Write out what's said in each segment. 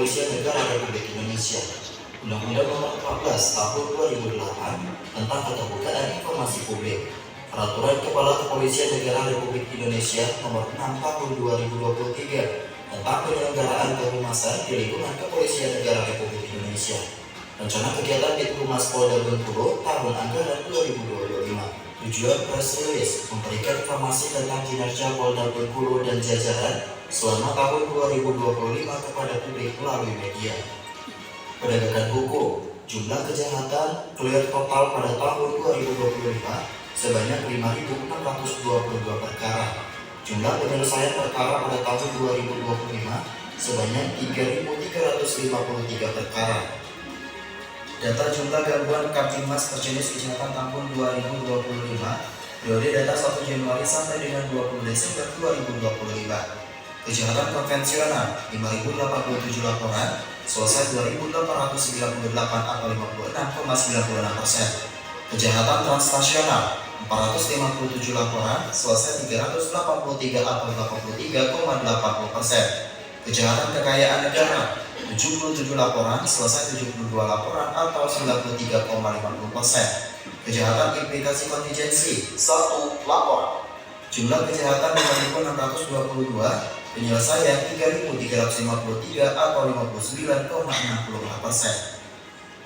Kepolisian Negara Republik Indonesia, Undang-Undang Nomor 14 Tahun 2008 tentang Keterbukaan Informasi Publik, Peraturan Kepala Kepolisian Negara Republik Indonesia Nomor 6 Tahun 2023 tentang penyelenggaraan kehumasan di lingkungan Kepolisian Negara Republik Indonesia, Rencana Kegiatan Dithumas Polda Bengkulu Tahun Anggaran 2025. Tujuan press release memberikan informasi tentang kinerja Polda Bengkulu dan jajaran selama tahun 2025 kepada publik melalui media. Penegakan hukum, jumlah kejahatan clear total pada tahun 2025 sebanyak 5.622 perkara. Jumlah penyelesaian perkara pada tahun 2025 sebanyak 3.353 perkara. Data jumlah gangguan Kamtibmas berjenis kejahatan tahun 2025, periode data 1 Januari sampai dengan 20 Desember 2025. Kejahatan konvensional 5.087 laporan, selesai 2.898 atau 56,96%. Kejahatan transnasional 457 laporan, selesai 383 atau 83,80%. Kejahatan kekayaan negara 77 laporan, selesai 72 laporan atau 93,50%. Kejahatan implikasi kontingensi 1 laporan. Jumlah kejahatan 5.622, penyelesaian 3.353 atau 59,64%.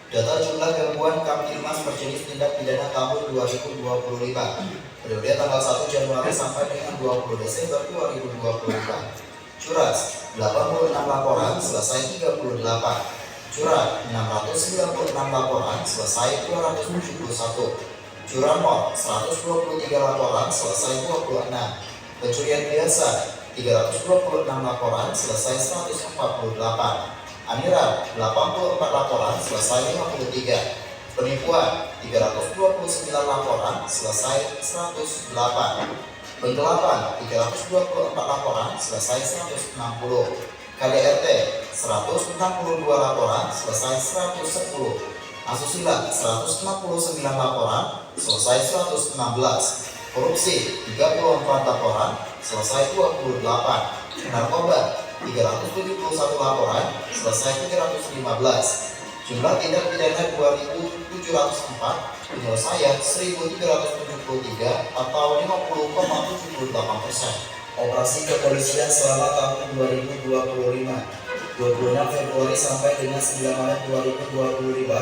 Data jumlah gangguan Kamtibmas berjenis tindak pidana tahun 2025, periode tanggal 1 Januari sampai dengan 20 Desember 2025. Curas 86 laporan, selesai 38. Curat 696 laporan, selesai 271. Curanmor 123 laporan, selesai 26. Pencurian biasa 326 laporan, selesai 148. Amiran 84 laporan, selesai 53. Penipuan 329 laporan, selesai 108. Penggelapan 324 laporan, selesai 160. KDRT 162 laporan, selesai 110. Asusila 169 laporan, selesai 116. Korupsi 34 laporan, selesai 28. Narkoba 371 laporan, selesai 315. Jumlah tindak pidana 2.704, penyelesaian 1.373 atau 50,78%. Operasi kepolisian selama tahun 2025, 26 Februari sampai dengan 9 Maret 2025,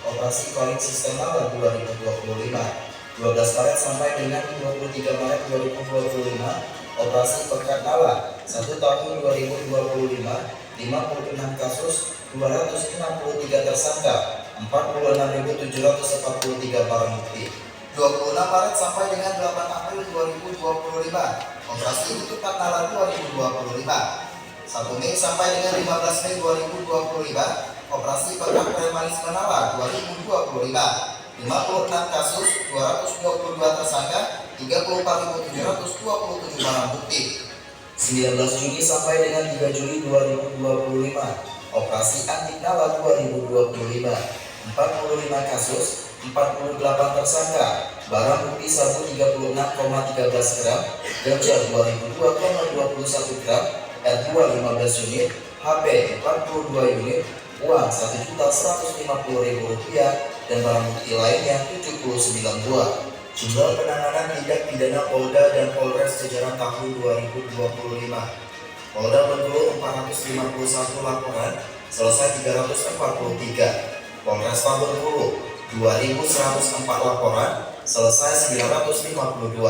Operasi Kolik Sistem Nalar 2025, 12 Maret sampai dengan 23 Maret 2025, Operasi Pekat Nalar 1 tahun 2025, 56 kasus, 263 tersangka, 46.743 barang bukti. 26 Maret sampai dengan 8 April 2025, Operasi Pekat Nalar 2025. 1 Mei sampai dengan 15 Mei 2025, Operasi Pekat Premanisme Nalar 2025. 56 kasus, 222 tersangka, 34.727 barang bukti. 19 Juni sampai dengan 3 Juli 2025, Operasi Antik Nalar 2025. 45 kasus, 48 tersangka, barang bukti sabu 36,13 gram, ganja 2002,21 gram, R2 15 unit, HP 42 unit, uang Rp1.150.000 dan barang bukti lainnya 79 buah. Jumlah penanganan tindak pidana Polda dan Polres jajaran tahun 2025. Polda Bengkulu 451 laporan, selesai 343. Polres Bengkulu 2.104 laporan, selesai 952.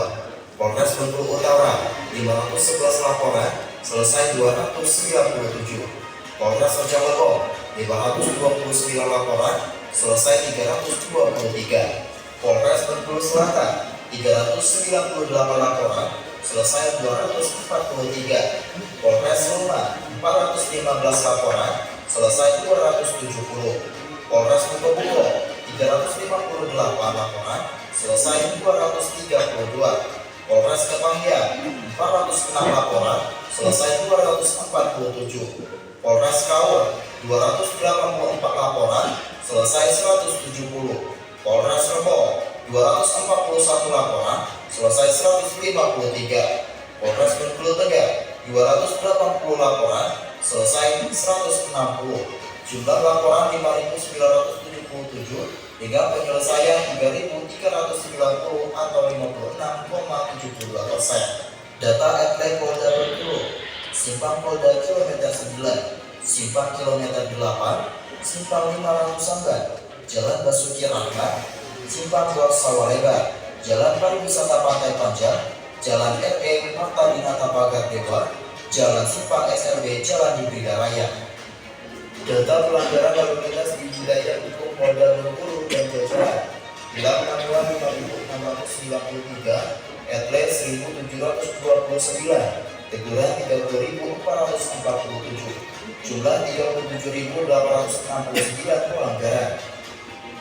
Polres Bengkulu Utara 511 laporan, selesai 297. Polres Rejang 529 laporan, selesai 323. Polres Bengkulu Selatan 398 laporan, selesai 243. Polres Luna 415 laporan, selesai 270. Polres Buko 358 laporan, selesai 232. Polres Kepangian 406 laporan, selesai 247. Polres Kaur 284 laporan, selesai 170. Polres Rebo 241 laporan, selesai 153. Polres Bengkulu Tegal 280 laporan, selesai 160. Jumlah laporan 5.977 dengan penyelesaian 3.390 atau 56,72%. Data Etlek Polda Bengkulu, Simpang Polda kilometer 9, Simpang kilometer 8, Simpang 5 Rangkusamban, Jalan Basuki Rahmat, Simpang Gor Sawalebar, Jalan Pariwisata Pantai Panjang, Jalan RE Martabinata Pagar Dewa, Jalan Simpang SLB, Jalan Hibrida Raya. Data pelanggaran lalu lintas di wilayah hukum Polda Bengkulu dan jajaran. Bila pengaduan 5.693, Etlek 1.729, teguran 30.447, jumlah 37.869 pelanggaran.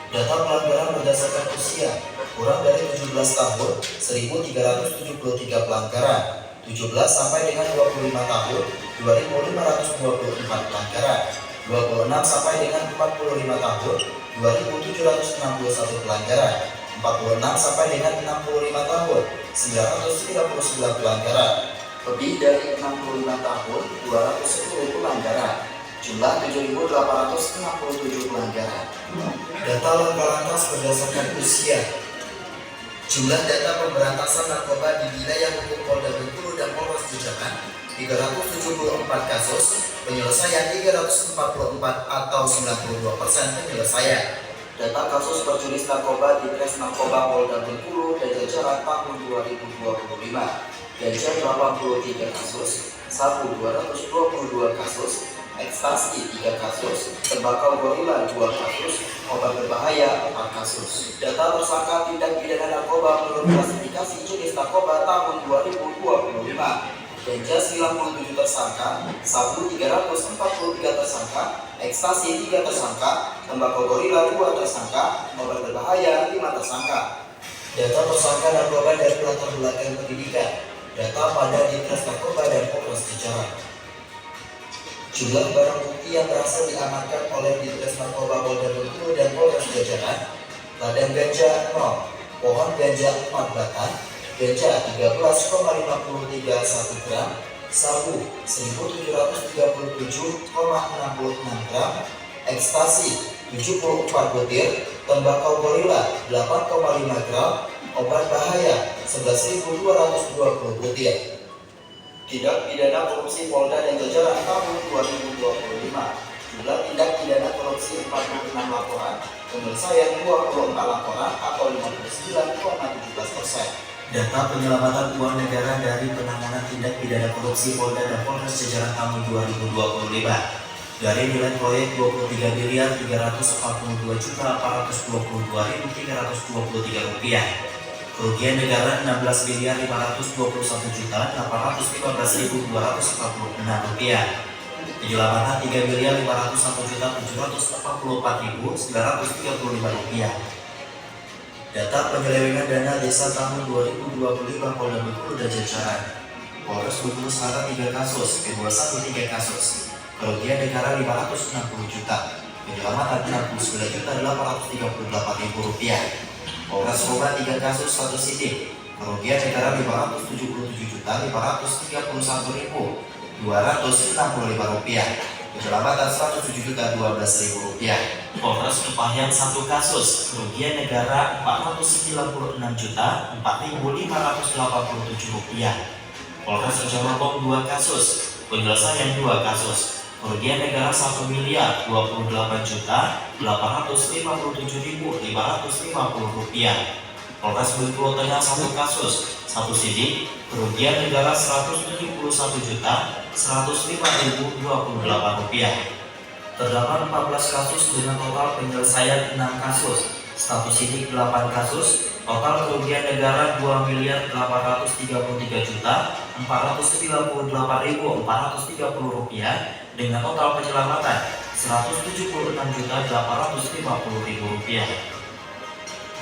Data pelanggaran berdasarkan usia, kurang dari 17 tahun 1.373 pelanggaran, 17 sampai dengan 25 tahun 2.524 pelanggaran, 26 sampai dengan 45 tahun 2.761 pelanggaran, 46 sampai dengan 65 tahun 999 pelanggaran, lebih dari 65 tahun 210 pelanggaran, jumlah 7.867 pelanggaran. Data langkah lantas berdasarkan usia. Jumlah data pemberantasan narkoba di wilayah hukum Polda Bengkulu dan Polres Jajaran 374 kasus, penyelesaian 344 atau 92% penyelesaian. Data kasus berjenis narkoba di Tres Narkoba Polda Bengkulu dan jajaran tahun 2025. Ganja 83 kasus, sabu 222 kasus, ekstasi 3 kasus, tembakau gorila 2 kasus, obat berbahaya 4 kasus. Data tersangka tindak pidana narkoba menurut klasifikasi jenis narkoba tahun 2025. Ganja 97 tersangka, sabu 343 tersangka, ekstasi 3 tersangka, tembakau gorila 2 tersangka, obat berbahaya 5 tersangka. Data tersangka narkoba dari latar belakang pendidikan. Data pada Ditres Narkoba dan Polres Jajaran. Jumlah barang bukti yang berhasil diamankan oleh Ditres Narkoba Polda Bengkulu dan Polres Jajaran: ladang ganja 0, pohon ganja 4 batang, ganja 13,531 gram, sabu 1.737,66 gram, ekstasi 74 butir, tembakau gorila 8,5 gram, obat bahaya 11.220 butir. Tindak pidana korupsi Polda dan jajaran tahun 2025. Jumlah tindak pidana korupsi 46 laporan, penyelesaian 24 laporan atau 59,17%. Data penyelamatan uang negara dari penanganan tindak pidana korupsi Polda dan Polres Jajaran tahun 2025. Dari nilai proyek Rp22.422.323 kerugian negara Rp16.521.815.246, penyelamatan Rp3.501.744.935. Data penyelewengan dana desa tahun 2025 Polda Bengkulu dan jajaran. Polres Bengkulu Selatan 3 kasus, P21 3 kasus, kerugian negara Rp560 juta, penyelamatan Rp69.838.000. Polres Roba 3 kasus 1 sidik, kerugian negara Rp577.531.265, penyelamatan Rp107.012.000. Polres Kepahyang 1 kasus, kerugian negara Rp496.4.587. Polres Rejang 2 kasus, penyelesaian 2 kasus, kerugian negara Rp1.228.857.550. Polres Bengkulu Tengah 1 kasus, 1 sidik, kerugian negara Rp171.105.028. Terdapat 14 kasus dengan total penyelesaian 6 kasus, status sidik 8 kasus, total kerugian negara Rp2.498.430 dengan total penyelamatan Rp176.850.000.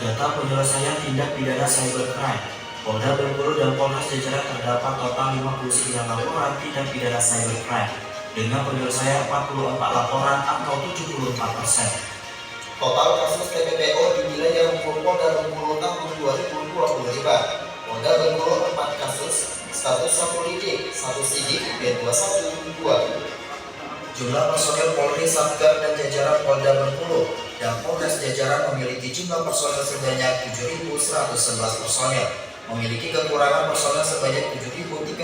Data penyelesaian tindak pidana cybercrime Polda Bengkulu dan Polres Jajaran terdapat total 59 laporan tindak pidana cybercrime dengan penyelesaian 44 laporan atau 74%. Total kasus TPPO di wilayah hukum Polda Bengkulu tahun 2025. Polda Bengkulu 4 kasus, status 1 lidik, 1 sidik, B21 2. Jumlah personil Polri, Satgas, dan jajaran Polda Bengkulu dan Polres jajaran memiliki jumlah personil sebanyak 7.111 personil, memiliki kekurangan personil sebanyak 7.330.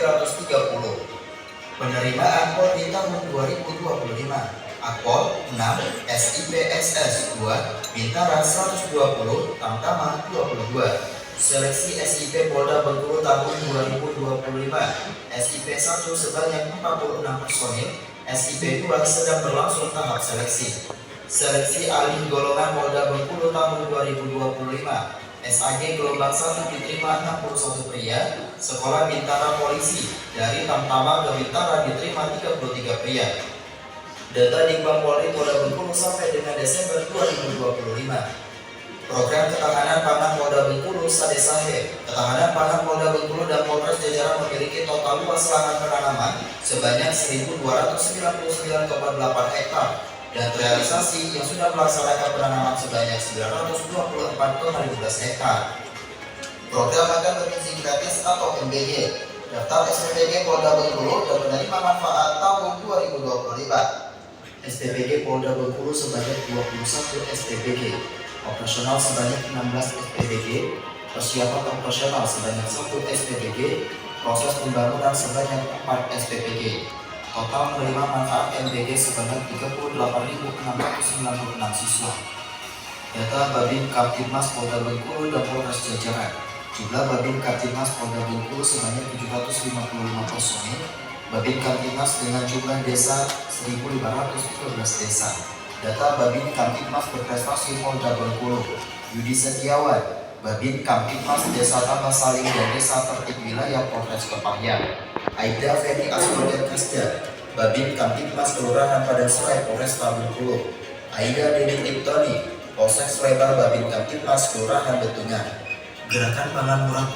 Penerimaan Polri tahun 2025: Akpol 6, SIPSS 2, Bintara 120, Tamtama 22. Seleksi SIP Polda Bengkulu tahun 2025: SIP 1 sebanyak 46 personil, SIP 2 sedang berlangsung tahap seleksi. Seleksi alih golongan Polda Bengkulu tahun 2025: SAG gelombang 1 diterima 61 pria, Sekolah Bintara Polisi dari Tamtama ke Bintara diterima 33 pria. Data Ditbang Polri Polda Bengkulu sampai dengan Desember 2025. Program Ketahanan Pangan Polda Bengkulu Sadesahe. Ketahanan Pangan Polda Bengkulu dan Polres jajaran memiliki total luas lahan penanaman sebanyak 1.299,8 hektar dan terrealisasi yang sudah melaksanakan penanaman sebanyak 924,15 hektar. Program Makan Bergizi Gratis atau MBG. Daftar SPBG Polda Bengkulu dan penerima manfaat tahun 2025. SPBG Polda Bengkulu sebanyak 21 SPBG. Operasional sebanyak 16 SPBG, persiapan operasional sebanyak 1 SPBG, proses pembangunan sebanyak 4 SPBG. Total menerima manfaat MBG sebanyak 38.696 siswa. Data Babin Kaptibmas Polda Bengkulu dan Polres jajaran. Jumlah Babin Kaptibmas Polda Bengkulu sebanyak 755 personil. Babin Kaptibmas dengan jumlah desa 1.513 desa. Data Babin Kamtibmas berprestasi Polda Bengkulu: Yudi Setiawan, Babin Kamtibmas Desa Tambah Saling dan Desa Tertib Wilayah Polres Kepahyang. Aida Feni Asroden Kasda, Babin Kamtibmas Kelurahan Padanserai Polres Bengkulu. Aida Deni Tiptoni, Polsek Slebar Babin Kamtibmas Kelurahan Betungan. Gerakan Pangan Murah